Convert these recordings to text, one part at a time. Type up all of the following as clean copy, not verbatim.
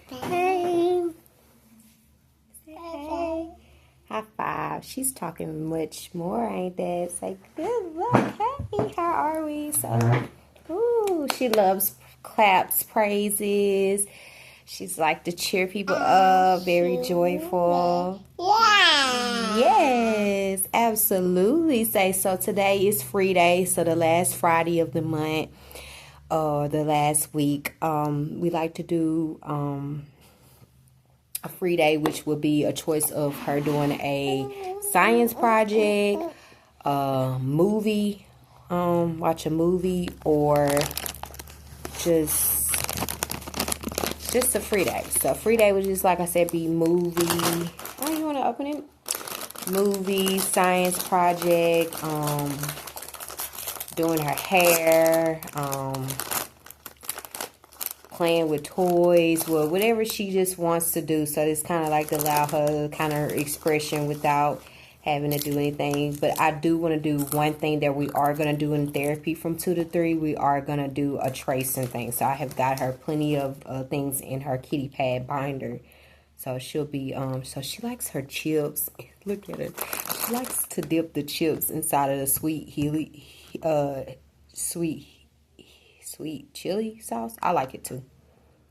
Hey. Hey. High five. She's talking much more, ain't that? It's like, good luck. Hey, how are we? So, ooh, she loves claps, praises. She's like to cheer people up, very joyful. Yeah. Yes, absolutely. So today is free day, so the last Friday of the month, or the last week, we like to do a free day, which would be a choice of her doing a science project, a movie, watch a movie, or just a free day. So free day would just, like I said, be movie. Oh, you want to open it? Movie, science project, doing her hair, playing with toys, well, whatever she just wants to do. So it's kind of like to allow her kind of expression without having to do anything. But I do want to do one thing that we are going to do in therapy from 2 to 3. We are going to do a tracing thing. So I have got her plenty of things in her kitty pad binder. So she'll be, so she likes her chips. Look at her. She likes to dip the chips inside of the sweet chili sauce. I like it too.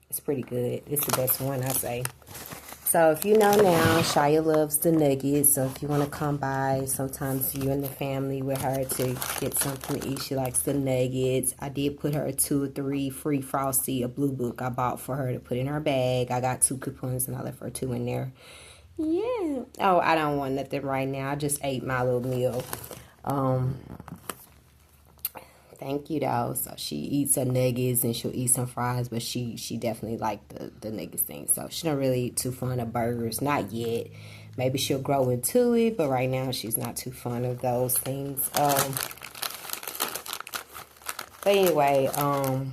It's pretty good. It's the best one, I say. So if you know now, Shia loves the nuggets. So if you want to come by, sometimes you and the family with her to get something to eat. She likes the nuggets. I did put her 2 or 3 free Frosty, a blue book I bought for her to put in her bag. I got 2 coupons and I left her 2 in there. Yeah. Oh, I don't want nothing right now. I just ate my little meal. Thank you, though. So she eats her nuggets and she'll eat some fries, but she definitely like the nuggets thing. So she not really too fond of burgers, not yet. Maybe she'll grow into it, but right now she's not too fond of those things. But anyway, so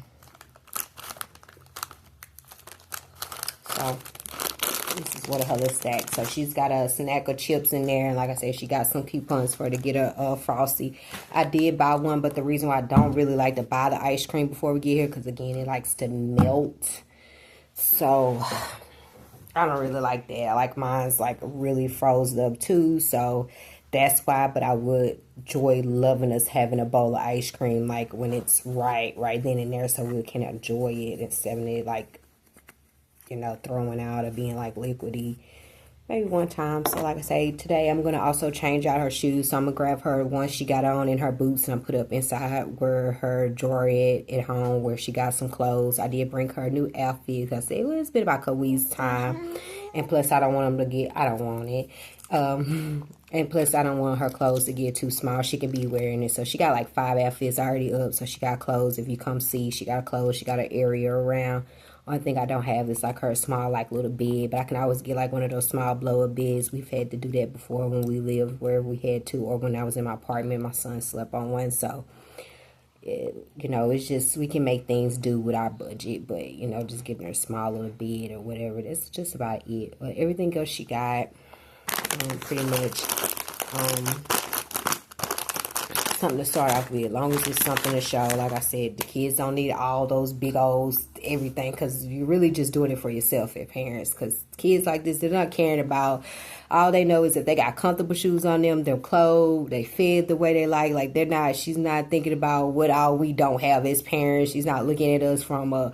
this is one of her little stacks. So she's got a snack of chips in there. And like I said, she got some coupons for her to get a Frosty. I did buy one, but the reason why I don't really like to buy the ice cream before we get here, because again, it likes to melt. So I don't really like that. I like mine's like really frozen up too. So that's why. But I would enjoy loving us having a bowl of ice cream like when it's right then and there, so we can enjoy it instead of it like, you know, throwing out or being like liquidy. Maybe one time. So like I say, today I'm going to also change out her shoes. So I'm going to grab her once she got on in her boots and I'm put up inside where her drawer at home where she got some clothes. I did bring her a new outfit because it was a bit about Kawhi's time. And plus I don't want it. And plus I don't want her clothes to get too small. She could be wearing it. So she got like 5 outfits already up. So she got clothes. If you come see, she got clothes. She got an area around. Only thing I don't have is like her small like little bed, but I can always get like one of those small blow up beds. We've had to do that before when we lived where we had to, or when I was in my apartment, my son slept on one. So, you know, it's just, we can make things do with our budget, but you know, just getting her a small little bed or whatever, that's just about it. But everything else she got, pretty much, something to start off with, as long as it's something to show. Like I said, the kids don't need all those big old everything, because you're really just doing it for yourself as parents, because kids like this, they're not caring about, all they know is that they got comfortable shoes on them, they're clothed, they fed the way they like they're not, she's not thinking about what all we don't have as parents. She's not looking at us from a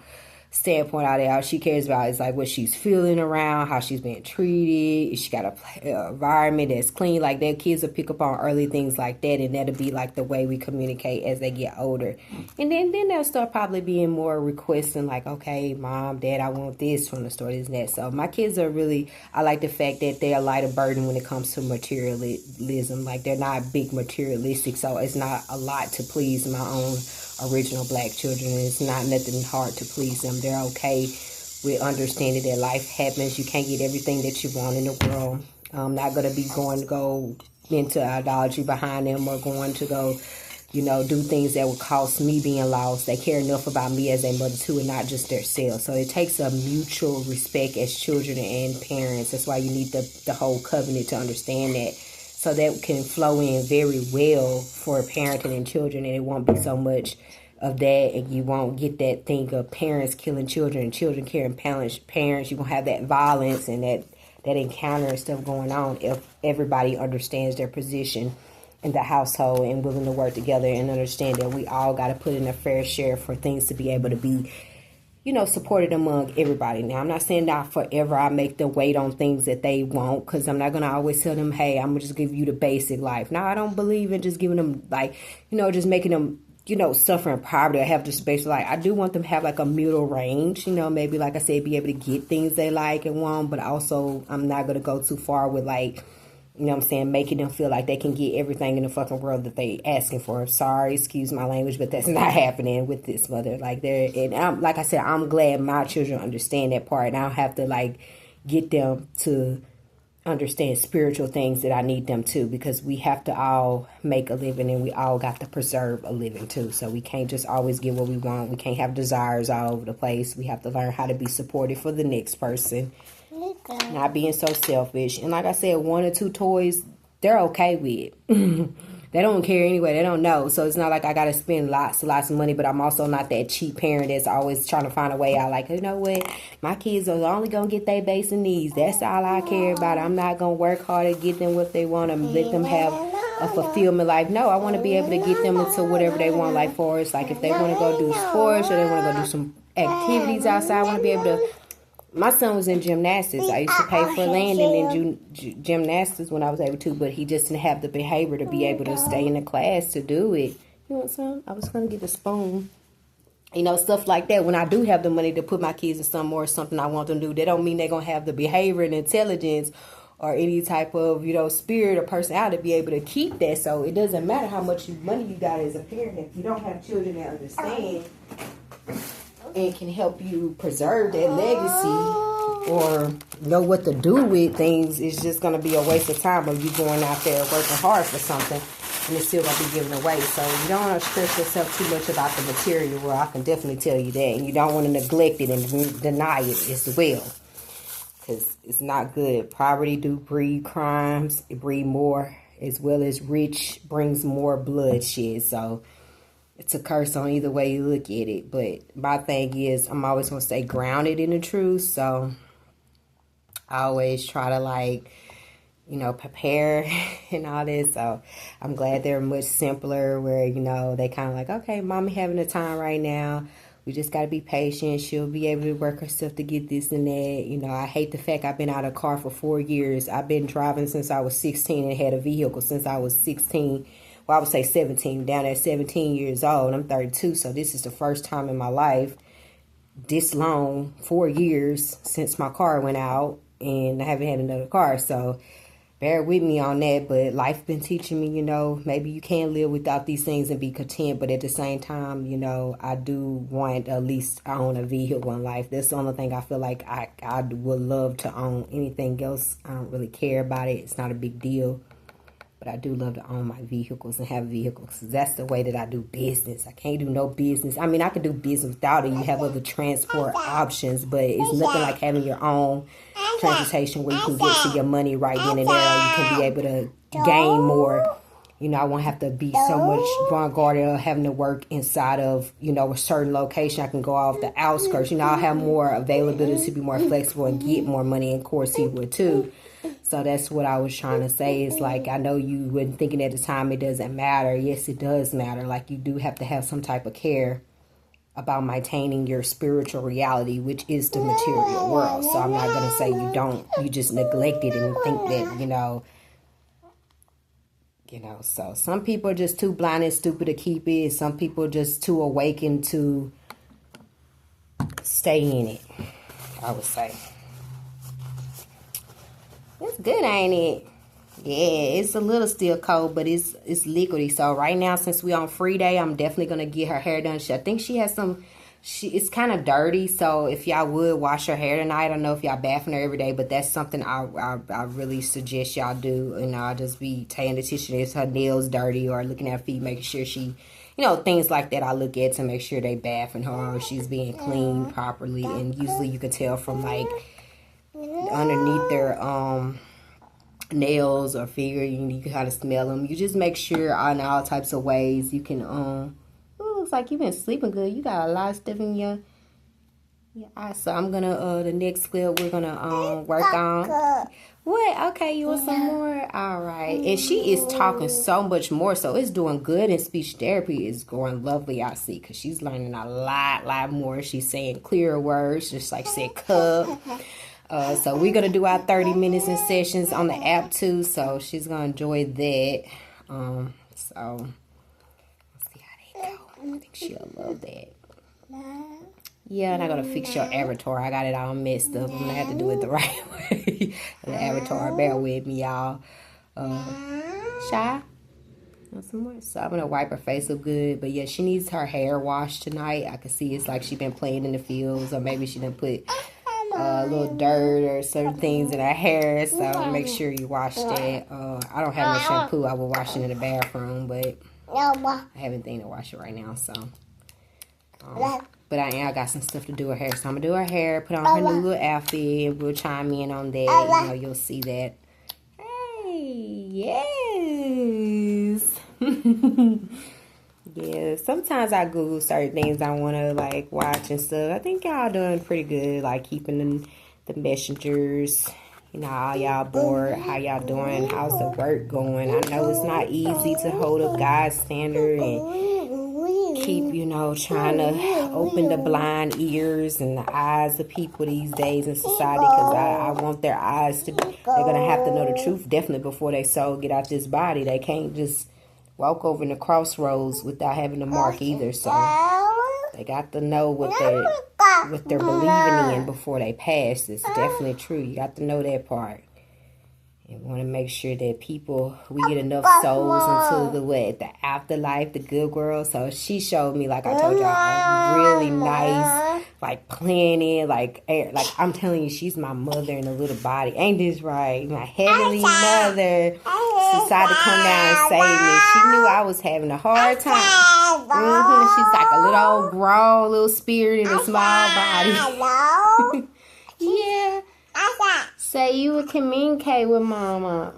standpoint out there. All she cares about is like what she's feeling around, how she's being treated. She got a environment that's clean. Like their kids will pick up on early things like that, and that'll be like the way we communicate as they get older. And then they'll start probably being more requesting like, okay, mom, dad, I want this from the store, this and that. So my kids are really, I like the fact that they're a lighter burden when it comes to materialism. Like they're not big materialistic, so it's not a lot to please my own original black children. It's not nothing hard to please them. They're okay with understanding that life happens. You can't get everything that you want in the world. I'm not going to be going to go into idolatry behind them or going to go, you know, do things that would cost me being lost. They care enough about me as a mother too, and not just themselves. So it takes a mutual respect as children and parents. That's why you need the whole covenant to understand that, so that can flow in very well for parenting and children, and it won't be so much of that, and you won't get that thing of parents killing children and children killing parents. You won't have that violence and that encounter and stuff going on if everybody understands their position in the household and willing to work together and understand that we all got to put in a fair share for things to be able to be, supported among everybody. Now, I'm not saying that forever I make them wait on things that they want, because I'm not going to always tell them, hey, I'm going to just give you the basic life. Now, I don't believe in just giving them, just making them, suffer in poverty or have the space. I do want them to have a middle range, maybe, like I said, be able to get things they like and want, but also I'm not going to go too far with making them feel like they can get everything in the fucking world that they asking for. Sorry, excuse my language, but that's not happening with this mother. Like I said, I'm glad my children understand that part, and I don't have to get them to understand spiritual things that I need them to, because we have to all make a living and we all got to preserve a living too. So we can't just always get what we want. We can't have desires all over the place. We have to learn how to be supportive for the next person, not being so selfish. And like I said, 1 or 2 toys, they're okay with. They don't care anyway. They don't know. So it's not like I got to spend lots and lots of money, but I'm also not that cheap parent that's always trying to find a way out. You know what? My kids are only going to get their basic needs. That's all I care about. I'm not going to work hard to get them what they want and let them have a fulfillment life. No, I want to be able to get them into whatever they want, for us. If they want to go do sports or they want to go do some activities outside, I want to be able to. My son was in gymnastics. I used to pay for landing in gymnastics when I was able to, but he just didn't have the behavior to be able to stay in the class to do it. You want some? I was going to get a spoon. Stuff like that. When I do have the money to put my kids in something I want them to do, that don't mean they're going to have the behavior and intelligence or any type of, spirit or personality to be able to keep that. So it doesn't matter how much money you got as a parent. If you don't have children that understand and can help you preserve that legacy or know what to do with things, it's just going to be a waste of time of you going out there working hard for something and it's still going to be given away. So you don't want to stress yourself too much about the material. Well, I can definitely tell you that. And you don't want to neglect it and deny it as well, because it's not good. Poverty do breed crimes. It breed more, as well as rich brings more bloodshed. So it's a curse on either way you look at it. But my thing is, I'm always going to stay grounded in the truth. So I always try to prepare and all this. So I'm glad they're much simpler where, they kind of okay, mommy having a time right now. We just got to be patient. She'll be able to work herself to get this and that. I hate the fact I've been out of a car for 4 years. I've been driving since I was 16 and had a vehicle since I was 16. Well, I would say 17, down at 17 years old. I'm 32, so this is the first time in my life this long, 4 years since my car went out, and I haven't had another car. So bear with me on that, but life been teaching me, maybe you can live without these things and be content, but at the same time, I do want at least own a vehicle in life. That's the only thing I feel like I would love to own. Anything else, I don't really care about it. It's not a big deal. But I do love to own my vehicles and have vehicles. That's the way that I do business. I can't do no business. I mean, I could do business without it. You have other transport options, but it's nothing like having your own transportation where you can get to your money right then and there. You can be able to gain more. I won't have to be so much guarded or having to work inside of, a certain location. I can go off the outskirts. I'll have more availability to be more flexible and get more money. And of course, he would too. So that's what I was trying to say. Is I know you weren't thinking at the time it doesn't matter. Yes, it does matter. You do have to have some type of care about maintaining your spiritual reality, which is the material world. So I'm not going to say you don't. You just neglect it and think that, so some people are just too blind and stupid to keep it. Some people are just too awakened to stay in it, I would say. It's good, ain't it? Yeah, it's a little still cold, but it's liquidy. So right now, since we on free day, I'm definitely going to get her hair done. I think she has it's kind of dirty. So if y'all would wash her hair tonight, I don't know if y'all bathing her every day, but that's something I really suggest y'all do. And I'll just be paying attention if her nails dirty or looking at her feet, making sure she, things like that I look at to make sure they bathing her or she's being cleaned properly. And usually you can tell from underneath their nails or finger, you can kind of smell them. You just make sure in all types of ways you can looks like you've been sleeping good. You got a lot of stuff in your eyes. So I'm gonna the next clip we're gonna work on. What? Okay, you want some more? All right. And she is talking so much more, so it's doing good. And speech therapy is going lovely, I see, because she's learning a lot more. She's saying clearer words, just like said cup. So we're going to do our 30 minutes in sessions on the app, too, so she's going to enjoy that. So let's see how they go. I think she'll love that. Yeah, and I'm going to fix your avatar. I got it all messed up. I'm going to have to do it the right way. The avatar, bear with me, y'all. Shy? Want some more? So I'm going to wipe her face up good. But yeah, she needs her hair washed tonight. I can see it's like she been playing in the fields. Or maybe she done put a little dirt or certain things in her hair. So make sure you wash that. I don't have no shampoo. I will wash it in the bathroom. But I haven't think to wash it right now. So... but I got some stuff to do with her hair. So I'm going to do her hair, put on her new little outfit, and we'll chime in on that. You know, you'll see that. Hey, yes. Yeah, sometimes I Google certain things I want to, like, watch and stuff. I think y'all doing pretty good, like, keeping the messengers, you know, all y'all bored, how y'all doing, how's the work going. I know it's not easy to hold up God's standard and keep, you know, trying to open the blind ears and the eyes of people these days in society, because I want their eyes to be, they're going to have to know the truth definitely before they soul get out this body. They can't just walk over in the crossroads without having the mark either, so they got to know what they're believing in before they pass. It's definitely true. You got to know that part. And want to make sure that we get enough souls into the afterlife, the good world. So she showed me, like I told y'all, a really nice, like, planet, like I'm telling you, she's my mother in a little body. Ain't this right? My heavenly mother decided to come down and save me. She knew I was having a hard time. She's like a little old grown little spirit in a small body. Yeah. Say you would communicate with Mama.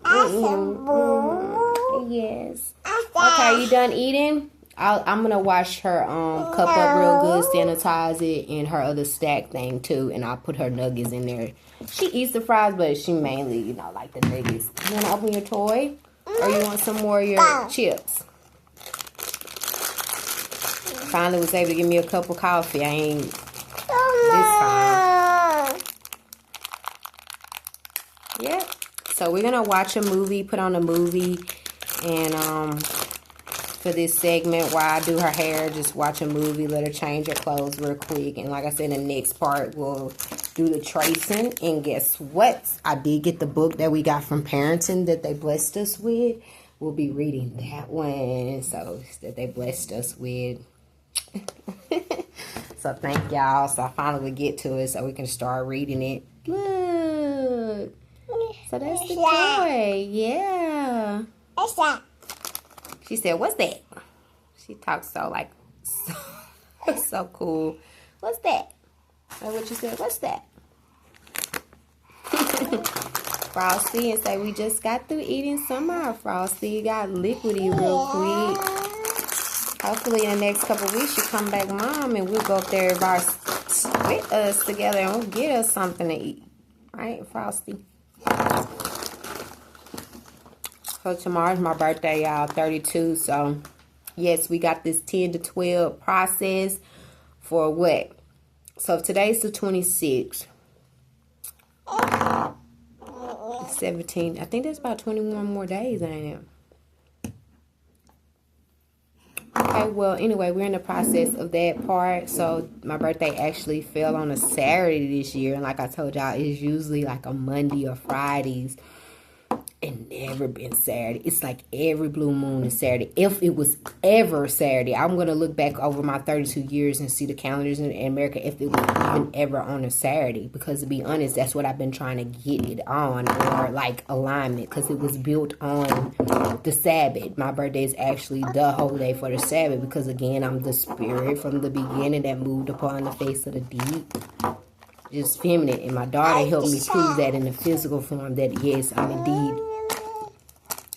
Yes. Okay, you done eating? I'm going to wash her cup up real good, sanitize it, and her other stack thing, too. And I'll put her nuggets in there. She eats the fries, but she mainly, you know, like the nuggets. You want to open your toy? Or you want some more of your chips? Finally was able to give me a cup of coffee. I ain't this time. Yep. So we're gonna watch a movie, put on a movie, and for this segment while I do her hair, just watch a movie, let her change her clothes real quick. And like I said, in the next part we'll do the tracing. And guess what? I did get the book that we got from Parenting that they blessed us with. We'll be reading that one. So that they blessed us with. So thank y'all. So I finally will get to it so we can start reading it. Look. So that's the toy. Yeah. What's that? She said, what's that? She talks so, like, so cool. What's that? That's what you said. What's that? Frosty, and say we just got through eating some of our Frosty. Got liquidy real quick. Hopefully in the next couple of weeks you come back, Mom, and we'll go up there with us together and we'll get us something to eat. Right, Frosty? So tomorrow's my birthday, y'all, 32. So yes, we got this 10 to 12 process for what? So if today's the 26th, 17. I think there's about 21 more days, ain't it? Okay, well, anyway, we're in the process of that part. So my birthday actually fell on a Saturday this year. And like I told y'all, it's usually like a Monday or Fridays. It never been Saturday. It's like every blue moon is Saturday. If it was ever Saturday, I'm going to look back over my 32 years and see the calendars in America if it was even ever on a Saturday. Because to be honest, that's what I've been trying to get it on, or like alignment, because it was built on the Sabbath. My birthday is actually the holy day for the Sabbath because, again, I'm the spirit from the beginning that moved upon the face of the deep. Just feminine, and my daughter helped me prove that in the physical form that yes, I'm indeed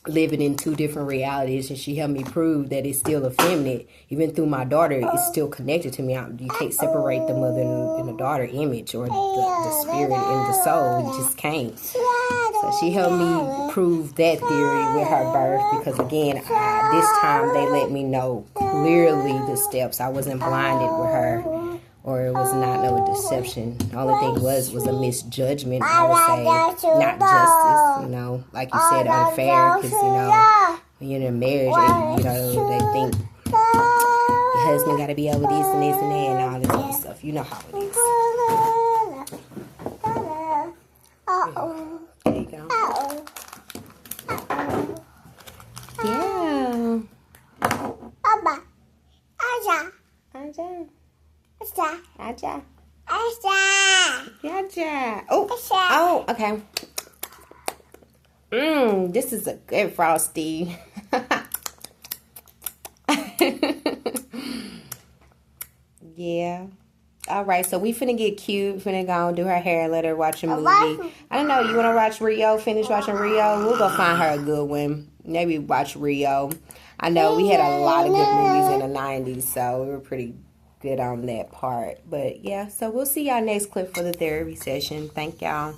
living in two different realities, and she helped me prove that it's still effeminate. Even through my daughter, it's still connected to me. You can't separate the mother and the daughter image, or the spirit and the soul. You just can't. So she helped me prove that theory with her birth, because again, this time they let me know clearly the steps. I wasn't blinded with her, or it was not no deception. The only thing was a misjudgment, I would say, not justice, you know, like you said, unfair, because, you know, when you're in a marriage, you know, they think your husband got to be over this and this and that and all this other stuff. You know how it is. There you go. Yeah. Aja. Oh, okay. This is a good frosty. Yeah. All right, so we finna get cute. Finna go and do her hair and let her watch a movie. I don't know. You wanna watch Rio? Finish watching Rio? We'll go find her a good one. Maybe watch Rio. I know we had a lot of good movies in the 90s, so we were pretty good on that part. But yeah, so we'll see y'all next clip for the therapy session. Thank y'all.